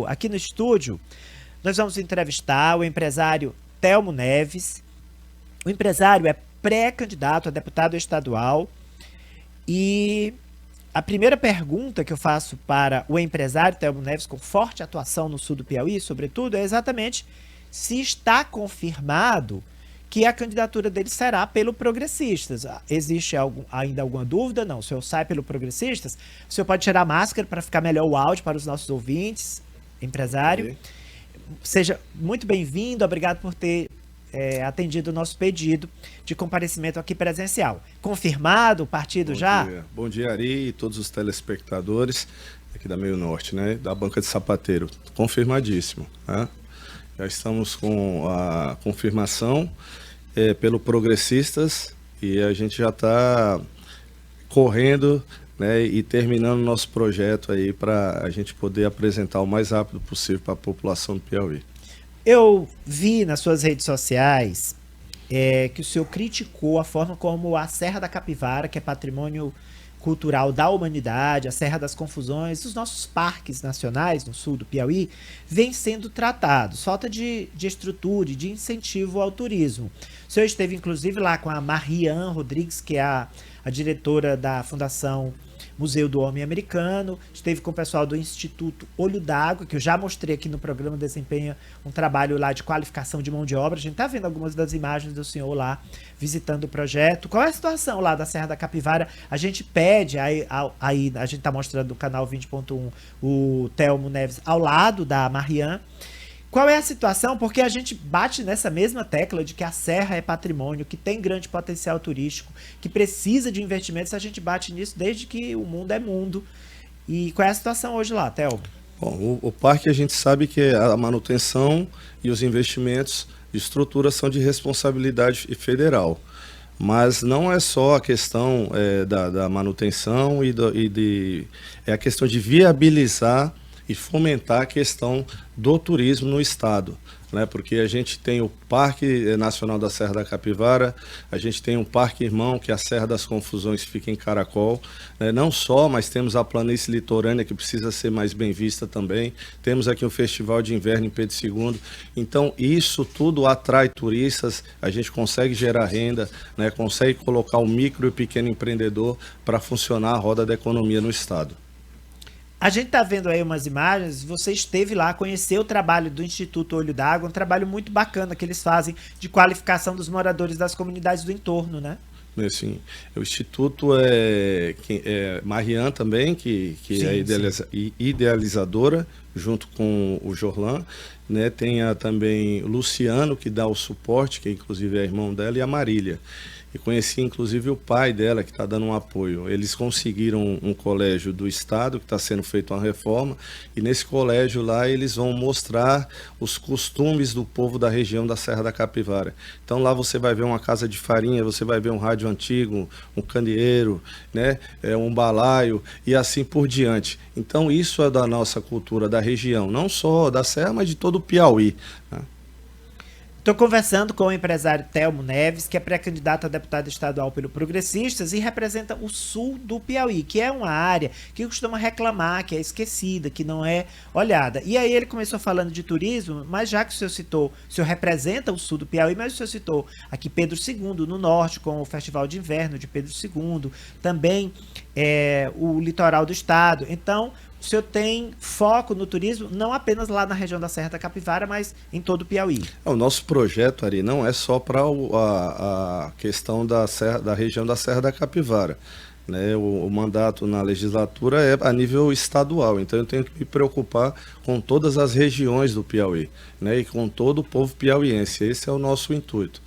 Aqui no estúdio, nós vamos entrevistar o empresário Telmo Neves. O empresário é pré-candidato a deputado estadual e a primeira pergunta que eu faço para o empresário Telmo Neves, com forte atuação no sul do Piauí, sobretudo, é exatamente se está confirmado que a candidatura dele será pelo Progressistas. Existe ainda alguma dúvida? Não. O senhor sai pelo Progressistas? O senhor pode tirar a máscara para ficar melhor o áudio para os nossos ouvintes, empresário. Seja muito bem-vindo, obrigado por ter atendido o nosso pedido de comparecimento aqui presencial. Confirmado o partido já? Bom dia, Ari, e todos os telespectadores aqui da Meio Norte, né, da Banca de Sapateiro. Confirmadíssimo, né? Já estamos com a confirmação pelo Progressistas e a gente já está correndo, né, e terminando o nosso projeto aí para a gente poder apresentar o mais rápido possível para a população do Piauí. Eu vi nas suas redes sociais que o senhor criticou a forma como a Serra da Capivara, que é patrimônio cultural da humanidade, a Serra das Confusões, os nossos parques nacionais no sul do Piauí, vem sendo tratados. Falta de estrutura e de incentivo ao turismo. O senhor esteve, inclusive, lá com a Marian Rodrigues, que é a diretora da Fundação Museu do Homem Americano, esteve com o pessoal do Instituto Olho d'Água, que eu já mostrei aqui no programa, desempenha um trabalho lá de qualificação de mão de obra. A gente está vendo algumas das imagens do senhor lá visitando o projeto. Qual é a situação lá da Serra da Capivara? A gente pede, aí a gente está mostrando no canal 20.1 o Telmo Neves ao lado da Marian. Qual é a situação? Porque a gente bate nessa mesma tecla de que a Serra é patrimônio, que tem grande potencial turístico, que precisa de investimentos. A gente bate nisso desde que o mundo é mundo. E qual é a situação hoje lá, Telmo? Bom, o parque a gente sabe que a manutenção e os investimentos de estrutura são de responsabilidade federal. Mas não é só a questão da manutenção é a questão de viabilizar e fomentar a questão do turismo no estado, né? Porque a gente tem o Parque Nacional da Serra da Capivara, a gente tem um parque irmão, que é a Serra das Confusões, que fica em Caracol, né? Não só, mas temos a planície litorânea, que precisa ser mais bem vista também, temos aqui o Festival de Inverno em Pedro II, então isso tudo atrai turistas, a gente consegue gerar renda, né? Consegue colocar o micro e o pequeno empreendedor para funcionar a roda da economia no estado. A gente tá vendo aí umas imagens, você esteve lá, conheceu o trabalho do Instituto Olho d'Água, um trabalho muito bacana que eles fazem de qualificação dos moradores das comunidades do entorno, né? Sim, o Instituto Marian também, que sim, é idealizadora, junto com o Jorlan, né? Tem também o Luciano, que dá o suporte, que inclusive é irmão dela, e a Marília. E conheci inclusive o pai dela, que está dando um apoio. Eles conseguiram um colégio do estado, que está sendo feita uma reforma, e nesse colégio lá eles vão mostrar os costumes do povo da região da Serra da Capivara. Então lá você vai ver uma casa de farinha, você vai ver um rádio antigo, um candeeiro, né? Um balaio e assim por diante. Então isso é da nossa cultura, da região, não só da Serra, mas de todo o Piauí, né? Estou conversando com o empresário Telmo Neves, que é pré-candidato a deputado estadual pelo Progressistas e representa o sul do Piauí, que é uma área que costuma reclamar, que é esquecida, que não é olhada. E aí ele começou falando de turismo, mas já que o senhor citou, o senhor representa o sul do Piauí, mas o senhor citou aqui Pedro II, no norte, com o Festival de Inverno de Pedro II, também o litoral do estado. Então, o senhor tem foco no turismo, não apenas lá na região da Serra da Capivara, mas em todo o Piauí. O nosso projeto, Ari, não é só para a questão da região da Serra da Capivara, né? O mandato na legislatura é a nível estadual, então eu tenho que me preocupar com todas as regiões do Piauí, né? E com todo o povo piauiense. Esse é o nosso intuito.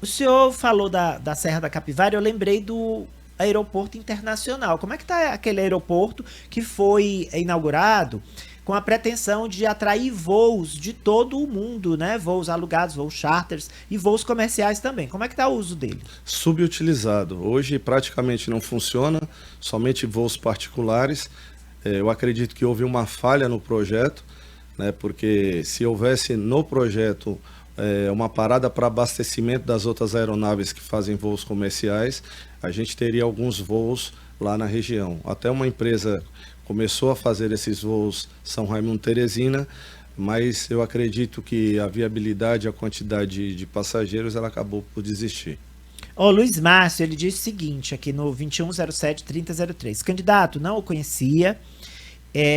O senhor falou da Serra da Capivara, eu lembrei do aeroporto internacional. Como é que está aquele aeroporto que foi inaugurado com a pretensão de atrair voos de todo o mundo, né? Voos alugados, voos charters e voos comerciais também. Como é que está o uso dele? Subutilizado. Hoje praticamente não funciona, somente voos particulares. Eu acredito que houve uma falha no projeto, né? Porque se houvesse no projeto uma parada para abastecimento das outras aeronaves que fazem voos comerciais, a gente teria alguns voos lá na região. Até uma empresa começou a fazer esses voos São Raimundo-Teresina, mas eu acredito que a viabilidade, a quantidade de passageiros, ela acabou por desistir. Ó, Luiz Márcio, ele diz o seguinte, aqui no 2107-3003. Candidato, não o conhecia,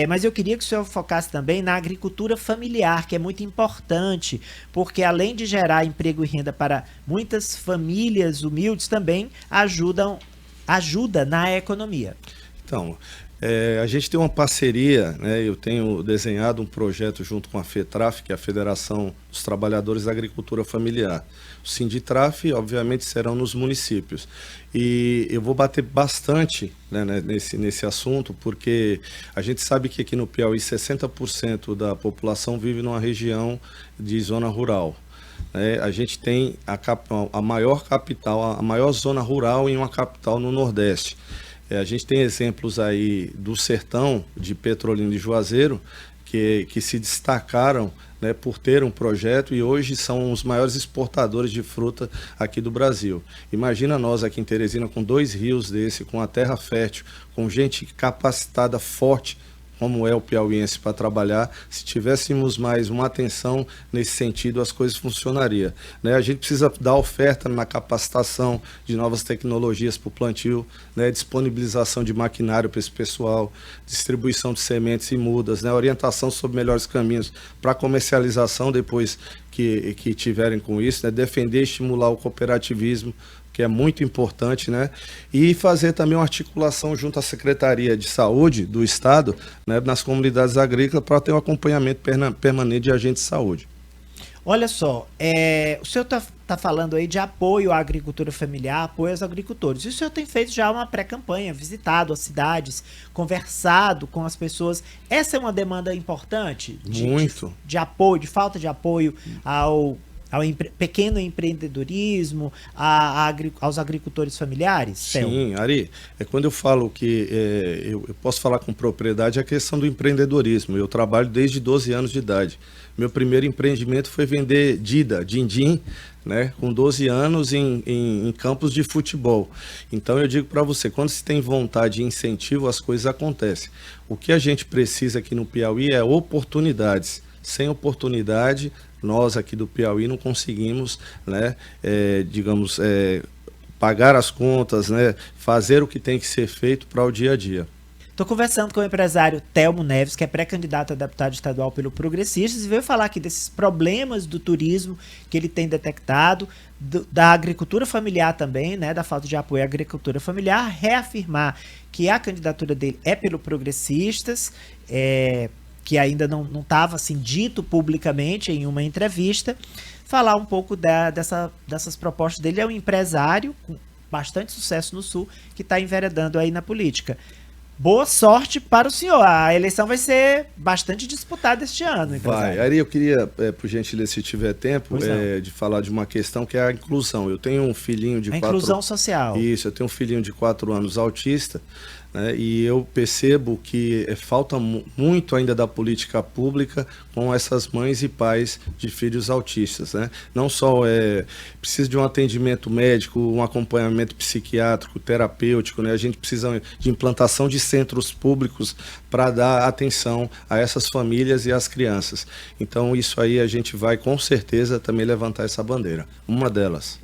mas eu queria que o senhor focasse também na agricultura familiar, que é muito importante, porque além de gerar emprego e renda para muitas famílias humildes, também ajuda na economia. Então, a gente tem uma parceria, né? Eu tenho desenhado um projeto junto com a FETRAF, que é a Federação dos Trabalhadores da Agricultura Familiar. O Sinditraf, obviamente, serão nos municípios. E eu vou bater bastante, né, nesse assunto, porque a gente sabe que aqui no Piauí 60% da população vive numa região de zona rural. A gente tem a maior capital, a maior zona rural em uma capital no Nordeste. A gente tem exemplos aí do sertão de Petrolina e Juazeiro que se destacaram, né, por ter um projeto e hoje são os maiores exportadores de fruta aqui do Brasil. Imagina nós aqui em Teresina com 2 rios desse, com a terra fértil, com gente capacitada, forte, como é o piauiense para trabalhar. Se tivéssemos mais uma atenção nesse sentido, as coisas funcionariam, né? A gente precisa dar oferta na capacitação de novas tecnologias para o plantio, né? Disponibilização de maquinário para esse pessoal, distribuição de sementes e mudas, né? Orientação sobre melhores caminhos para comercialização depois que tiverem com isso, né? Defender e estimular o cooperativismo, que é muito importante, né? E fazer também uma articulação junto à Secretaria de Saúde do Estado, né, nas comunidades agrícolas, para ter um acompanhamento permanente de agentes de saúde. Olha só, o senhor tá falando aí de apoio à agricultura familiar, apoio aos agricultores. E o senhor tem feito já uma pré-campanha, visitado as cidades, conversado com as pessoas. Essa é uma demanda importante? Muito. De apoio, de falta de apoio ao pequeno empreendedorismo, aos agricultores familiares? Sim, Ari, quando eu falo que eu posso falar com propriedade, é a questão do empreendedorismo. Eu trabalho desde 12 anos de idade. Meu primeiro empreendimento foi vender din-din, né, com 12 anos em campos de futebol. Então eu digo para você, quando se tem vontade e incentivo, as coisas acontecem. O que a gente precisa aqui no Piauí é oportunidades. Sem oportunidade, nós aqui do Piauí não conseguimos, né, pagar as contas, né, fazer o que tem que ser feito para o dia a dia. Estou conversando com o empresário Telmo Neves, que é pré-candidato a deputado estadual pelo Progressistas, e veio falar aqui desses problemas do turismo que ele tem detectado, da agricultura familiar também, né, da falta de apoio à agricultura familiar, reafirmar que a candidatura dele é pelo Progressistas, que ainda não estava assim, dito publicamente em uma entrevista, falar um pouco dessas propostas dele. É um empresário com bastante sucesso no Sul, que está enveredando aí na política. Boa sorte para o senhor. A eleição vai ser bastante disputada este ano, empresário. Vai. Ari, eu queria, por gentileza, se tiver tempo, de falar de uma questão que é a inclusão. Eu tenho um filhinho de inclusão social. Isso, eu tenho um filhinho de 4 anos autista, né, e eu percebo que falta muito ainda da política pública com essas mães e pais de filhos autistas, né? Não só precisa de um atendimento médico, um acompanhamento psiquiátrico, terapêutico, né? A gente precisa de implantação de centros públicos para dar atenção a essas famílias e às crianças. Então isso aí a gente vai com certeza também levantar essa bandeira, uma delas.